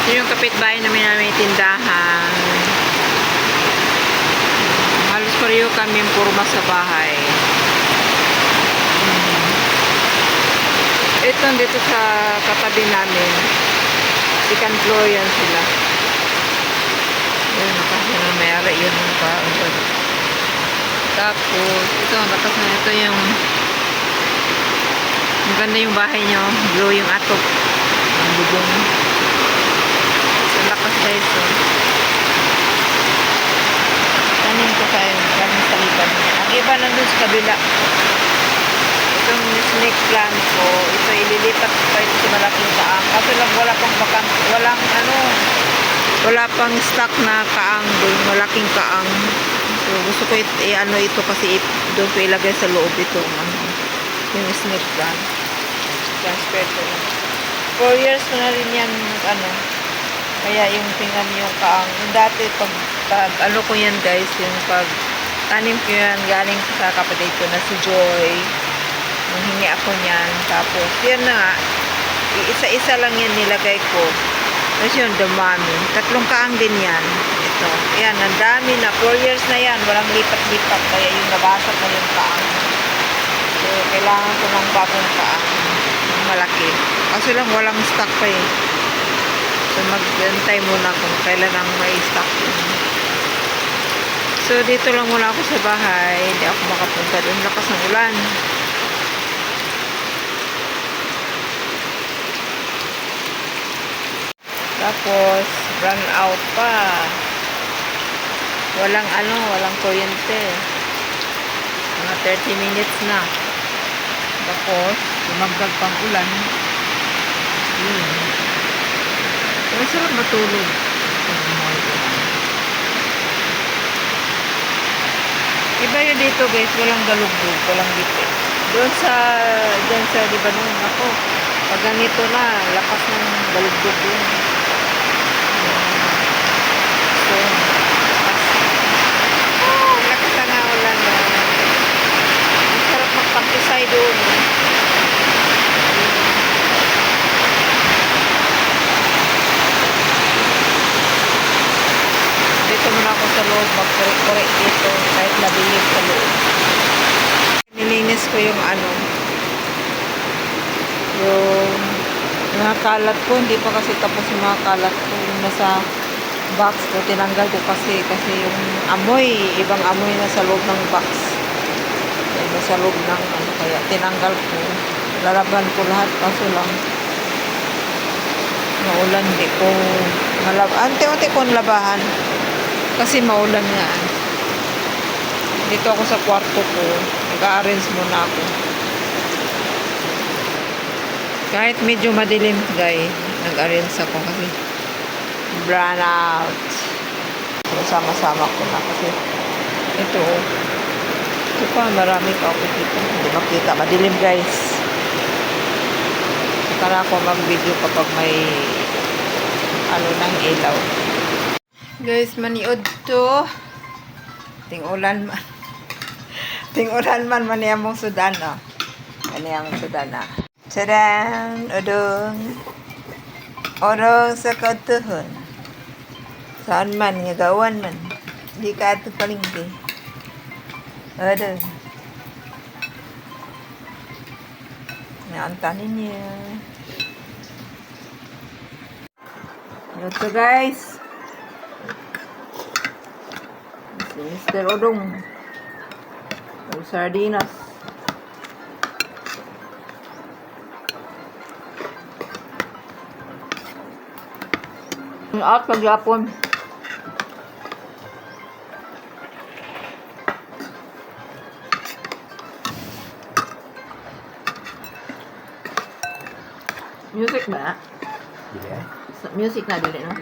Ito yung kapitbahay namin na may tindahan. Halos pareho kami purma sa bahay. Ito dito sa katabi namin. Second floor yan sila. Yun, nakasya na mayari yun. Tapos, ito, ito yung maganda yung bahay nyo. Blue yung atop. Ang bubong. So, lakas guys. So. Tanin ko kayo. Maraming salipan. Ang iba nandun sa kabila. Itong snake plant ko, ito ililipat ko pa ito sa malaking kaang. Kaso lang wala pang bakang, wala pang stock na kaang doon, malaking kaang. So gusto ko i-ano ito kasi doon ko ilagay sa loob ito. Yung snake plant. Transfer ko lang. 4 years ko na rin yan, kaya yung tingnan yung kaang. Yung dati, pag ano ko yan guys, yung pag tanim ko yan, galing sa kapatid ko na si Joy. Hingi ako niyan. Tapos, yan na nga. Isa-isa lang yan nilagay ko. Tapos yun, dumami. 3 kaang din yan. Ito. Yan, ang dami na. 4 years na yan. Walang lipat-lipat. Kaya yung nabasag na yung kaang. So, kailangan ko ng bagong kaang. Malaki. Kasi lang, walang stock pa eh. So, mag-antay muna kung kailan ang may stock. So, dito lang muna ako sa bahay. Hindi ako makapunta doon. Lakas ng ulan. Tapos, run out pa. Walang kuryente. Mga 30 minutes na. Tapos, lumagdag pang ulan. Yun. Pero sarap matulog. Iba yun dito guys, walang galugdug, walang dipit. Doon sa, di ba nun, ako, pag ganito na, lakas ng galugdug yun. Lakas na ulan na. Ang sarap magkampisay doon. Dito muna ako sa loob, magkorek-korek dito kahit nabilib sa loob. Nilinis ko yung yung mga kalat ko, hindi pa kasi tapos yung mga kalat ko yung nasa box ko, tinanggal ko kasi yung amoy, ibang amoy na sa loob ng box. Sa loob ng kaya tinanggal ko. Lalaban ko lahat kaso lang maulan, hindi ko ante-ante ko labahan kasi maulan nga. Dito ako sa kwarto ko, nag-arrange muna ako. Kahit medyo madilim guys, nag-arrange ako kasi brown out. So, sama-sama ko na kasi ito pa, marami pa ako dito. Hindi makita, madilim guys. Saka na ako mag-video kapag may ng ilaw. Guys, maniod to. Ting-ulan man maniyamong sudan, no? Maniyamong sudan, na. Tadaan! Odong sa kautuhon. Saan man, ngagawan man. Di ka ito palingki. Odong. Naantanin niya. Ito guys. Si Mr. Odong. O sardinas. At pagyapon. Music ba? Yeah. Music na dili, no?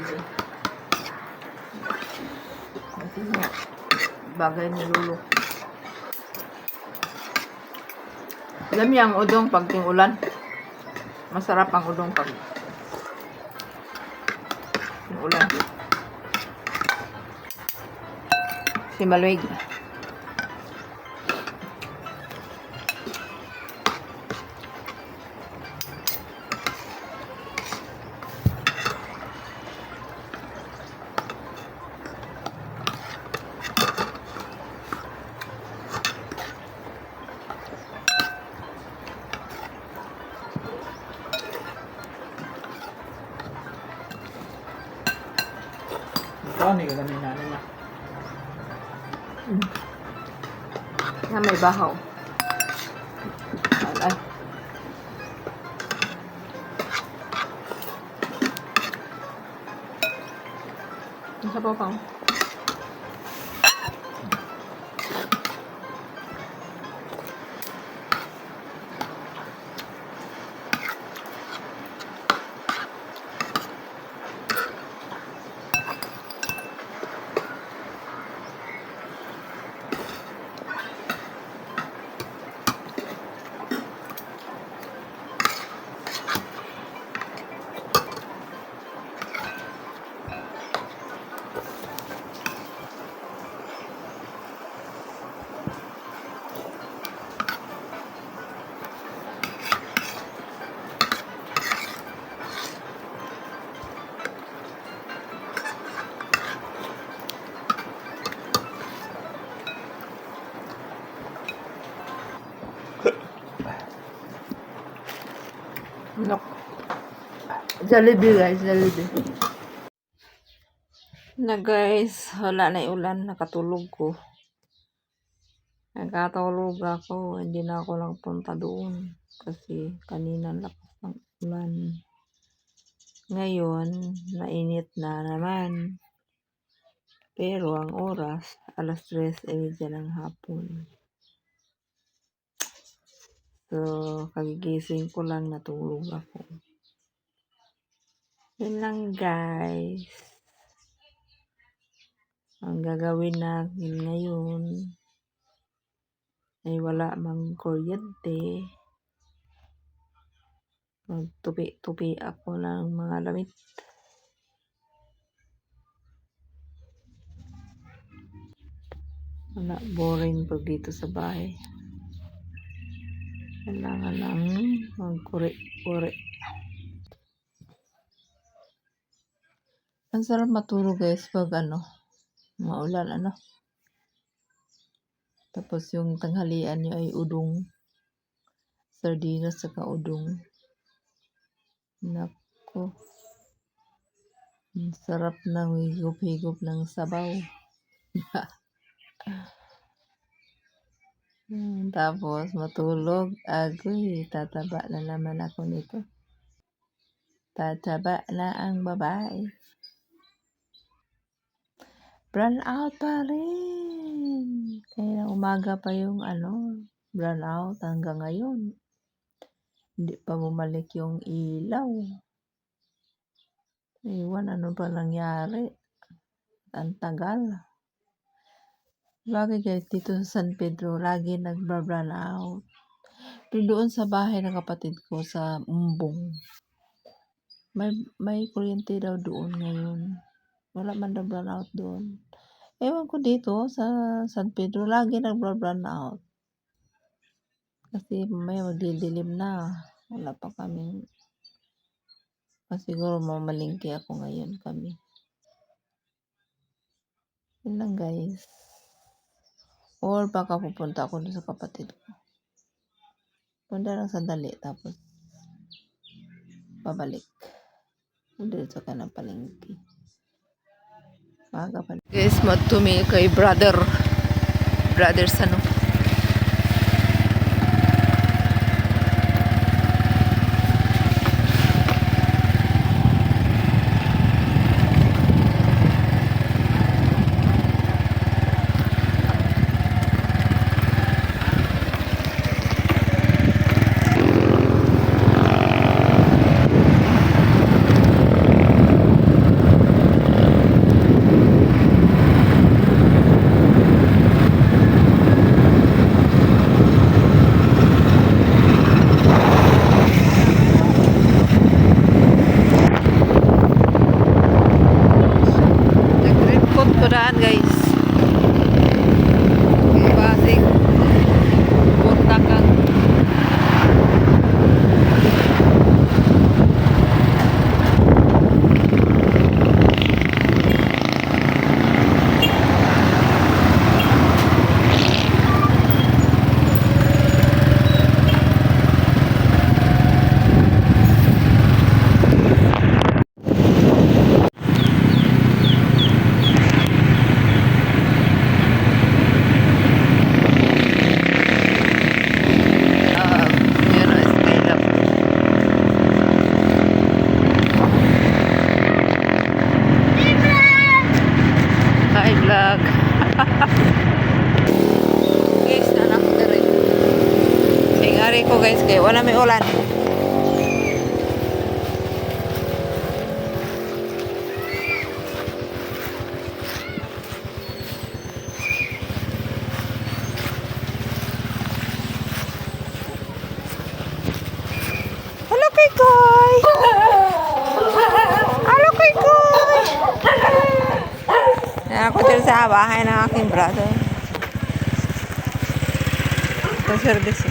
Bagay ni Lulu. Alam niya ang udong pag ting-ulan. Masarap ang udong pag ting-ulan. Si Maluig. Saan ka ganina na? Na may bahaw. Ay. Ang sabaw pang. Look. Jollibee guys, Jollibee. Na guys, wala na ulan, nakatulog ko. Nagkatulog ako, hindi na ako nagpunta doon kasi kanina lakas ng ulan. Ngayon, mainit na naman. Pero ang oras, 3:30 ng hapon. So, kagigising ko lang, natulog ako. Yun lang guys. Ang gagawin natin ngayon ay wala mang kuryente. Magtupi-tupi ako ng mga damit. Wala, boring pag dito sa bahay. Kailangan lang magkuri-kuri. Ang sarap matulog guys pag maulan Tapos yung tanghalian niyo ay udong. Sardinas saka udong. Nako. Ang sarap na higop-higop ng sabaw. Tapos matulog. Agoy, tataba na naman ako nito. Tataba na ang babae. Brown out pa rin. Kaya umaga pa yung brown out hanggang ngayon. Hindi pa bumalik yung ilaw. Iwan, ano pa nangyari? Ang tagal. Lagi guys, dito sa San Pedro, lagi nag-brown out. Pero doon sa bahay ng kapatid ko sa Umbong, may kuryente daw doon ngayon. Wala man daw brown out doon. Ewan ko dito sa San Pedro, lagi nag-brown out. Kasi may magdidilim na. Wala pa kaming. Siguro mamalingki ako ngayon kami. Yun lang guys. Or baka pupunta ako sa kapatid ko. Punta lang sandali tapos babalik. Diretso ka ng palengke. Maga pa. Guys, matumi kay brother Sano. Daan guys. Pasig. Punta kang ko guys kay wala may ulan. Hello kay Koy. Hello kay Koy. Ako dyan sa bahay ng aking brother. Ito service.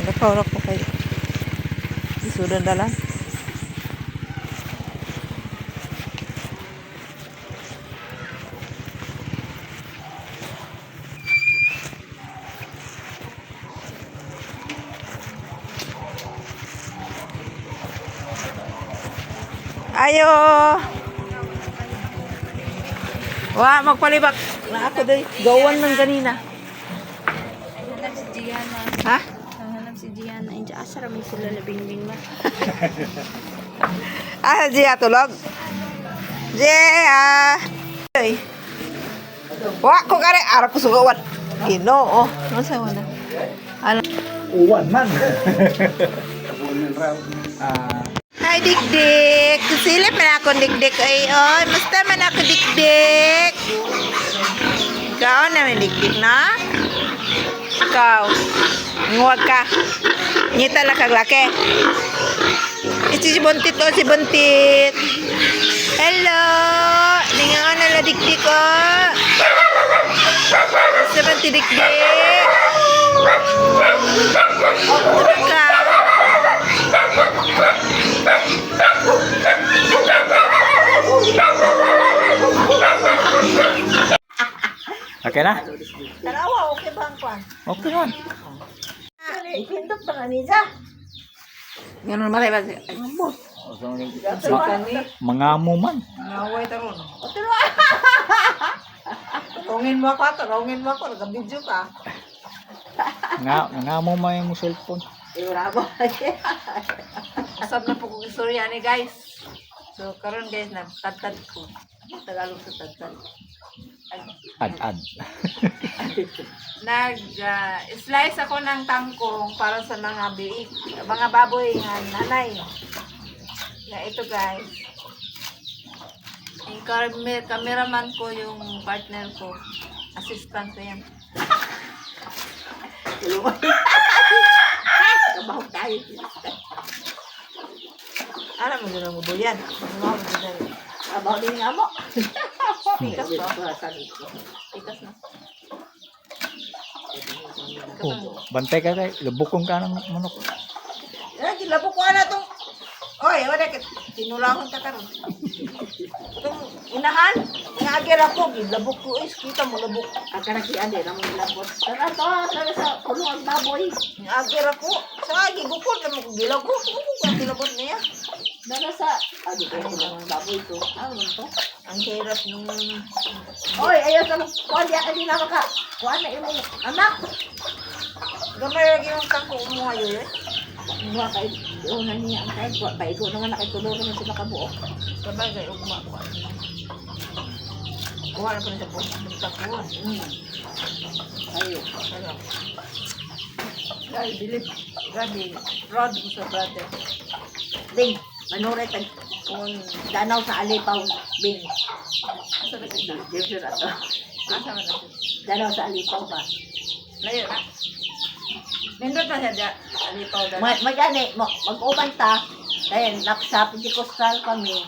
Nagkakaurap ko kayo. Isudan dala. Ayo. Wa, magpalibak. Na ako day. Gawan ng ganina. Hanap si Gianna. Ha? Hanap si Gianna. Inja asar may sila labing-bing ma. Ah, Jia tulog. Jia. Ay. Wa ko kare arap ko sugawan. Ginoo. Masa wala. Ala. Uwan man. Hi, Dikdik. Silip man ako, Dikdik. Ay, oy. Musta man ako, Dikdik? Ikaw naman, Dikdik, na? Ikaw. Nguwag ka. Ngita lang kaglaki. Si Buntit, oh, si Buntit. Hello. Ningaan na la, Dikdik, oh. Musta man ti Dikdik? Tara ka. Okay na? Tarawa, okay ba ang kwan? Okay man. Ipindot pa na niya. Ganun malay ba siya? Ay, mabot. Mga mo man. Naway taron. O, tiro. Tungin mo ako, tarongin mo ako. Nag-video ka. Nga mo may mo cellphone. Iwala ba? Asap na po kong istorya ni guys. So, karon guys, nagtadtad ko. Tagalog sa tadtad. Ad. Nag-slice ako ng tangkong para sa mga biik, mga baboy nga nanay. Na ito guys. Yung cameraman ko, yung partner ko. Assistant ko yan. Kabahog tayo. Ano mo yun ang ubol yan? Ano mo yun? Abaw din nga mo. Pikas ba? Pikas na. Oh, bantay ka kay lubukong ka ng manok. Lagi labok ko na itong... Oy, wala ka. Tinulahon ka karon. Itong inahan. Ingagir ako. Labok ko is. Kita mo labok. Agarakian din ang mga labot. Tara sa kulungan baboy. Ingagir ako. Sa gigukod na mo gilaw ko. Kung kilabot niya. Tara sa adi ko ng baboy to. Ano to? Ang hirap nung... Oy, ayaw ka kuan ya kanina maka. Kuan na imong anak. Gamay lagi yung tangko mo ngayon eh. Mga kay una niya ang kay kuan pa ikaw naman nakitulog na sila kabuok. Sabagay, ugma ko. Kuha na po na siya po. Magtakuhan. Ayo. Ay, bilib. Grabe. Proud ko sa brother. Ding, manuray tag kung danaw sa Alipaw, Bing. Asa na kita? Dito na to. Asa man na siya? Danaw sa Alipaw ba? Layo na. Nindot na siya dyan. Alipaw na. Magani, mag-uban ta. Kaya sa Pentecostal kami.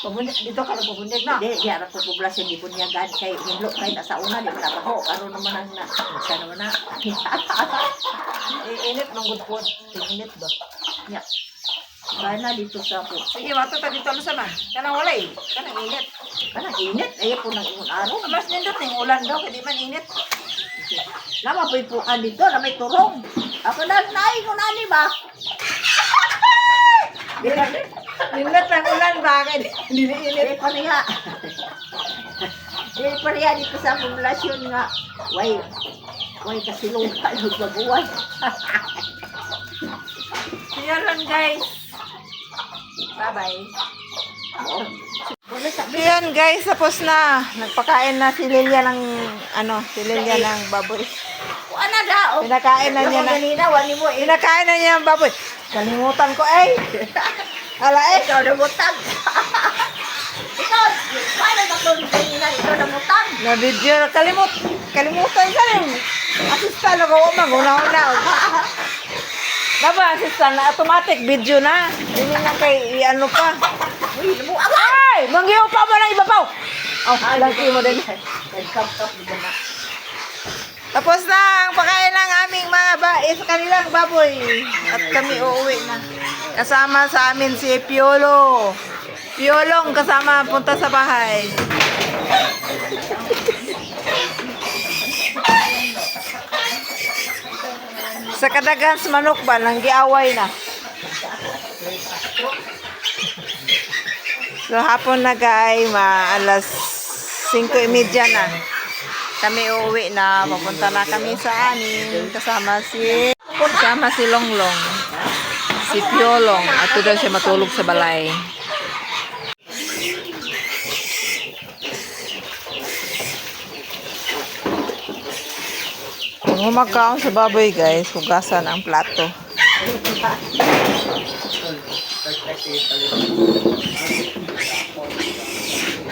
Pabundig. Dito ka na pabundig na. Hindi, di harap ko poblasyon di bunyagan kay nindlo kay nasa una di trabaho. Karon naman ang na. Isa naman na. Init ng good food. Init ba? Ya. Bana dito sa po. Sige, mato ta dito ano sama. Kanang wala eh. Kanang init. Kanang init, ayaw po ng ingon araw. Mas nindot ng ulan daw. Kaya di man init. Nama po ipuan dito na may turong. Ako na naingon ani ba? Nindot ng ulan ba? Kaya di na init. Di pa niya. Di pa niya dito sa poblasyon nga. Way kasi lupa nagbaguan. Siya lang guys. Bye-bye. Ayan guys, tapos na. Nagpakain na si Lilia ng, si Lilia ng baboy. Kuan na daw. Pinakain na niya na. Ganina, wani mo. Pinakain na niya ang baboy. Kalimutan ko eh. Ala eh. Ikaw na mutang. Ikaw, paano ba kung ganina? Ikaw na mutang. Na video na kalimutan ka rin. Assistant ako mag-una-una. Naba, assistant na automatic video na. Hindi na kay ano pa. Uy, mo agad. Ay! Mangyaw pa mo ng ibabaw! Oh, laki mo din. Nagkap-kap din na. Tapos na ang pagkain ng aming mga sa kanilang baboy. At kami uuwi na. Kasama sa amin si Piolo. Piolong kasama punta sa bahay. Sa kadagan sa manok ba, nang giaway na. So hapon na guys, alas 5:30 na. Kami uuwi na, papunta na kami sa amin. Kasama si Longlong. Si Piolong. At doon siya matulog sa balay. Kung humagkaon sa baboy guys, hugasan ang plato.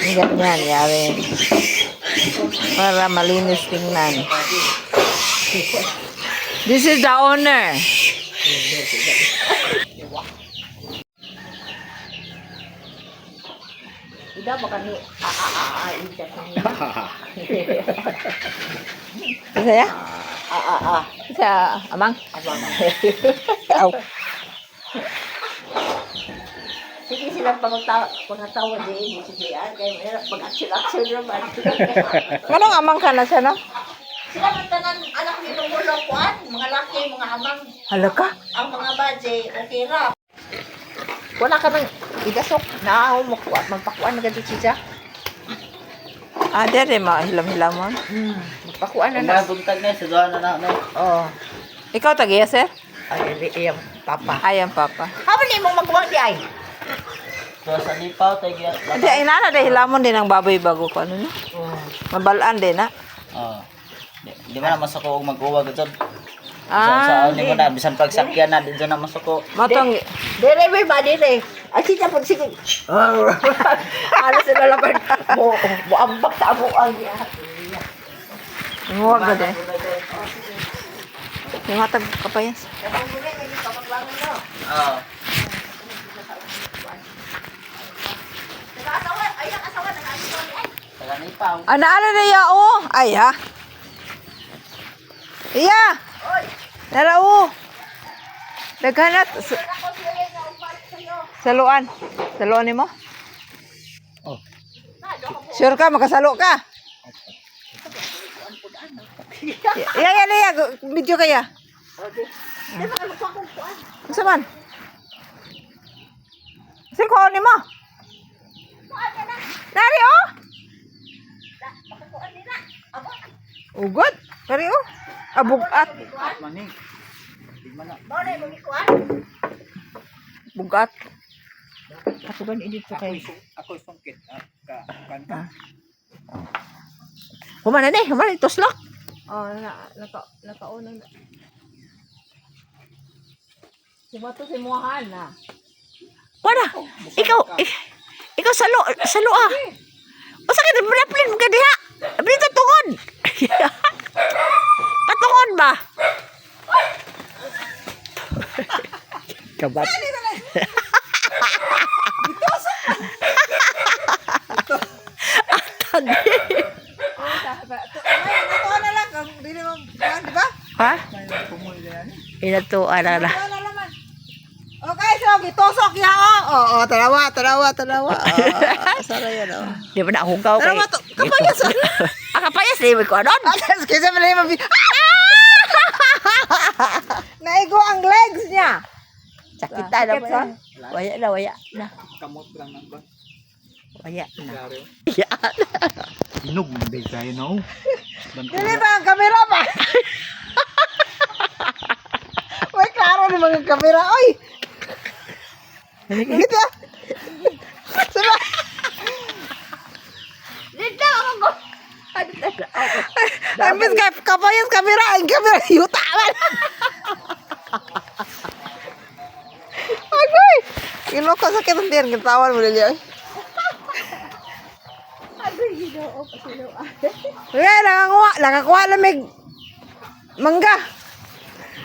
Ganyan, yari. Para malinis tingnan. This is the owner. Ida ba kani? Ida kani. Saya? Sa amang? Aw. Sige silang pangatawa din. Sige, kaya mayroon pag-action naman. Anong amang ka na siya, no? Sila man tanan anak ni Lumulo kuan, mga laki, mga amang, Halaka. ang mga badge, okay ra. Wala ka nang igasok na magpakuan na gadto siya. Ah, dere hilam-hilam mo. Magpakuan na na. Buntag na sa doon na na. Oh. Ikaw tagiya, sir? Ay, iyang papa. Ayang papa. Haman ni mong magbuwag di ay. So sa lipaw tagi. Hindi, ay nana dahil hilamon din ang baboy bago ko. Ano, no? Mabalaan din, ha? Oh. Di ba na masako og mag-uwag jud. Ah, Sa ni mo na bisan pagsakyan na din na masako. matong... Dire may ba dire. Ay sita pud sige. Ano sila laban mo ambak sa amo ang ya. Huwag ka din. Yung matag kapayas. Oh. Sa lipaw. Ano na ya, oh? Ay, ha? Iya! Nara, oh! Daghanat. Saluan. Saluan ni mo? Oh. Sure ka? Makasalo ka? Iya. Video kaya. Saan man? Saan ko ni mo? Nari, oh! Ugod. Nari, oh. Bugat. Maning. Di man na. Bugat. Katugan edit sa kay. Ako sungkit. Kan. Humana ni, humana toslak. Oh, nakaunang. Sumato si Muhan na. Wala. Ikaw salo ah. O sakit braplin mo diha. Abito tungod. Patungon ba? Kabat. Ito na lang. Hindi mo, di ba? Ha? Inatuan na. Okay, so gitosok ya oh. Tarawa. Sara yan oh. Di ba na hugaw kay? Tarawa to. Kapayas. Kapayas di ko anon. Atas kaysa mo na yung Naigo ang legs niya. Sakit na ba? Waya na. Kamot lang nang ba? Waya na. Inog man day tayo no. Dili ba ang kamera ba? Uy, klaro ni mga kamera. Uy! Dito ah. Sama. Dito ako. Ambis kay kapayas kamera, ang kamera yuta man. Agoy. Iloko sakit ang din kitawan mo dili. Agoy, ginoo, pasiluan. Kaya nakakuha lamig. Mangga.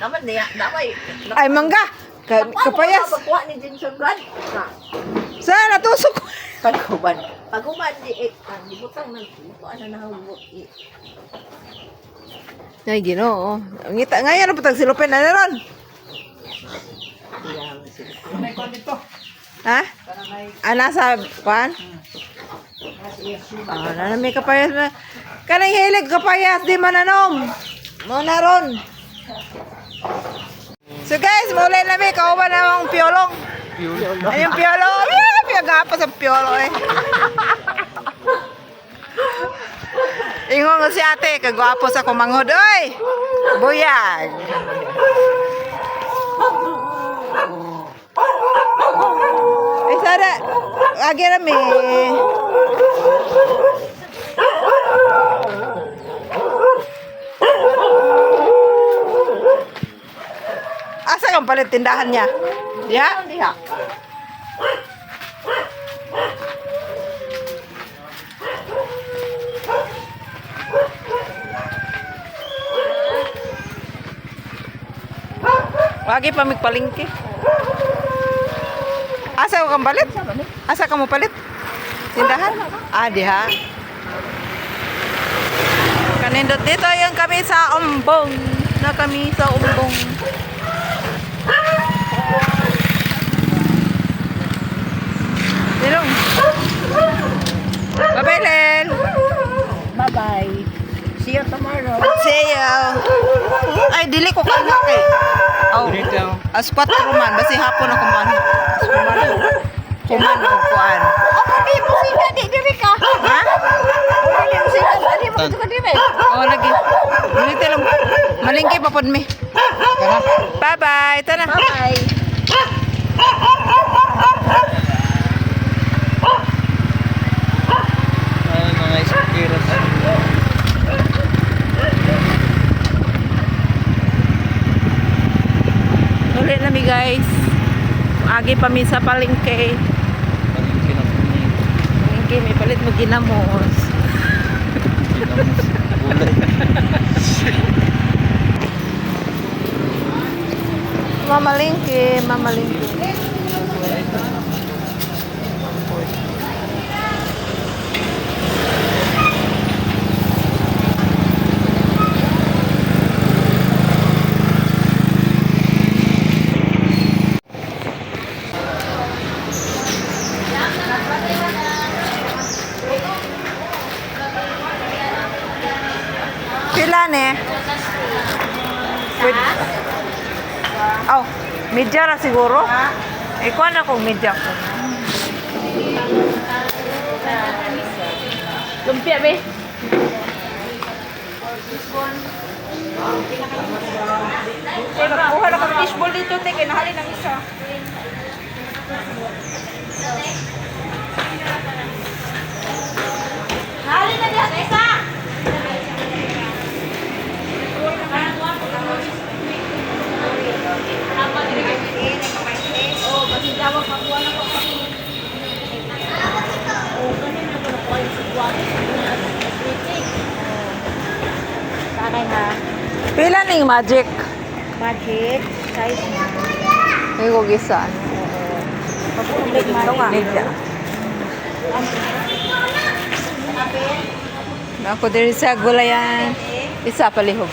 Naman niya, damay. Ay mangga. Kapayas. Pakuha ni Jinson Brad. Saan natusok? Pagkuban. Pagkuban di butang nang ano na hubot. Ay Ginoo. Ang ngita ngayon putang silupin na ron. May kon dito. Ha? Nasa kwan? Na may kapayas na. Kanang hilig kapayas di mananom. Mo na ron. So guys, mulay na may kauban na ang piolong. Ay, yung piolo. Ay, piyagapa sa piolo eh. Ingon nga si ate, kagwapo sa kumangod. Oy! Buyag! Ay, sada. Agi rami. Asa kang palit tindahan niya? Ya? Diha. Wagi pa migpalingki. Asa ka kang palit? Asa ka mo palit? Tindahan? Diha. Kanindot dito yung kami sa Umbong. Na kami sa Umbong. Dilong. Bye-bye, Len. Bye-bye. See you tomorrow. See you. Ay, dili ko kanak eh. Oh. Dito. As 4 man. Basi hapon ako man. Kuman o kuan. Di mo sila, di diri ka. Ha? Di mo sila, di mo ka diri. Oh, lagi. Dili lang. Malingki pa pod mi. Bye-bye. Tana. Bye-bye. Ay, mga ispiras. Ulit na mi guys. Agi pa mi sa palengke. Paling kinapuni. Palengke, may palit mo ginamos. Gulay. Mamalingki, mamalingki. Pila ne? With... Oh, media ra siguro? Ikuha na kong media ko. Lumpia, be. Kuha na kang fishball dito, te. Kinahali ng isa. Hali na diyan, isa! Oh, basi dawag makuha na ko. Oh, kanina ko nakuha yung sigwari. Tanay ha. Pila ning magic? Magic, size na. Ay ko gisa. Papulit man. Media. Ako diri sa gulayan. Isa palihog.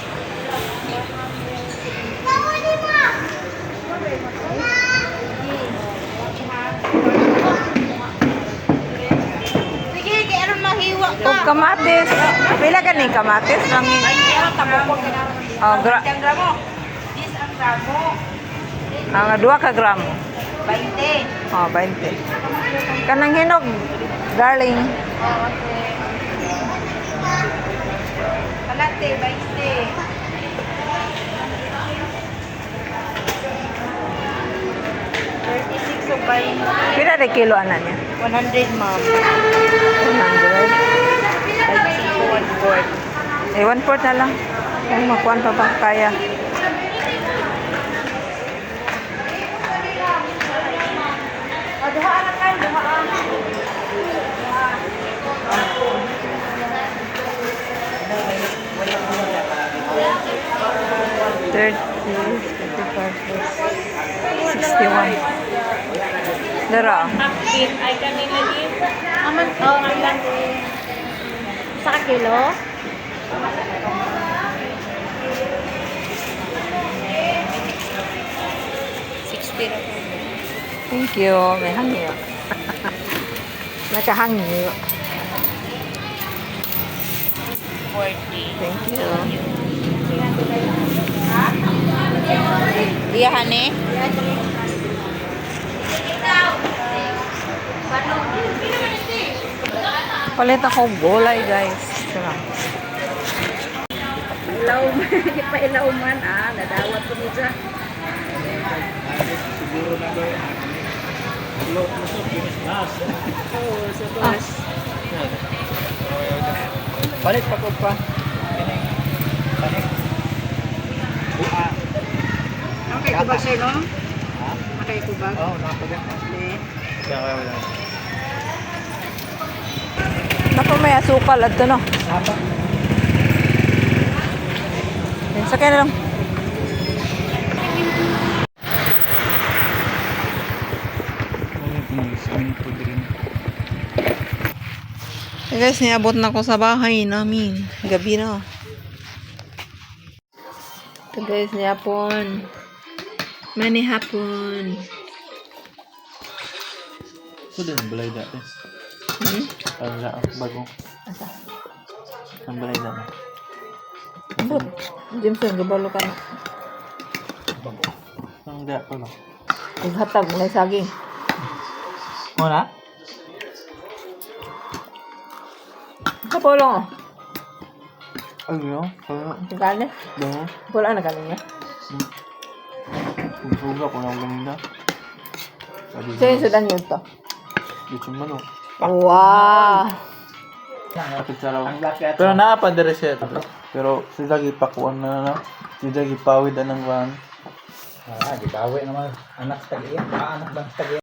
Sige, kaya anong mahiwa ka? Kung kamatis, pila ka ning kamatis? Nangin. Oh, Ang gramo. This ang gramo. ang 2 ka gramo. 20. Oh, 20. Kanang hinog, darling. Kalate, 20. 36 o 20. Pila de kilo ana niya? 100, ma'am. 100. 25 on board. Eh, 1/4 na lang. Kung makuha pa ba kaya. Duhaan na kayo, duhaan. Third is 55 plus 61. Dara. Ay kanina din. Aman to, ilan? Sa kilo? Thank you. May hangyo. Nakahangyo. 40. Thank you. Iya, honey? Palit ako gulay, guys. Ito lang. Ilaw, hindi pa ilaw man, nadawat ko nito. Oo, sa bus. Balik pa ko pa. Balik. Buka. Okay, kubag sa'yo, no? Okay, kubag. Oo, nakapagat. Kaya kaya wala. Naku, may asukal. Ito, no? Apa? Yan, sakay na lang. Hey guys, niabot na ako sa bahay namin. Gabi na. Ito guys, nihapon. Mani hapon. Ito din, balay dati. Parang sa bagong. Ang balay dati. Abot. Jameson, gabalo ka na. Ang dati pa lang. Paghatag, may saging. Muna? Kapulong, oh. Ay, yun. Parang, Ang kanin. dahil. Wala na kanin niya. Suga ko lang ganun na. So yung sudan yun to. Dito man o. Wow! Kapit sa raw. Pero nakapadere siya ito. Pero sila gipakuan na. Sila gipawid na ng van. Gibawi naman anak sa tagiya. Anak bang sa tagiya.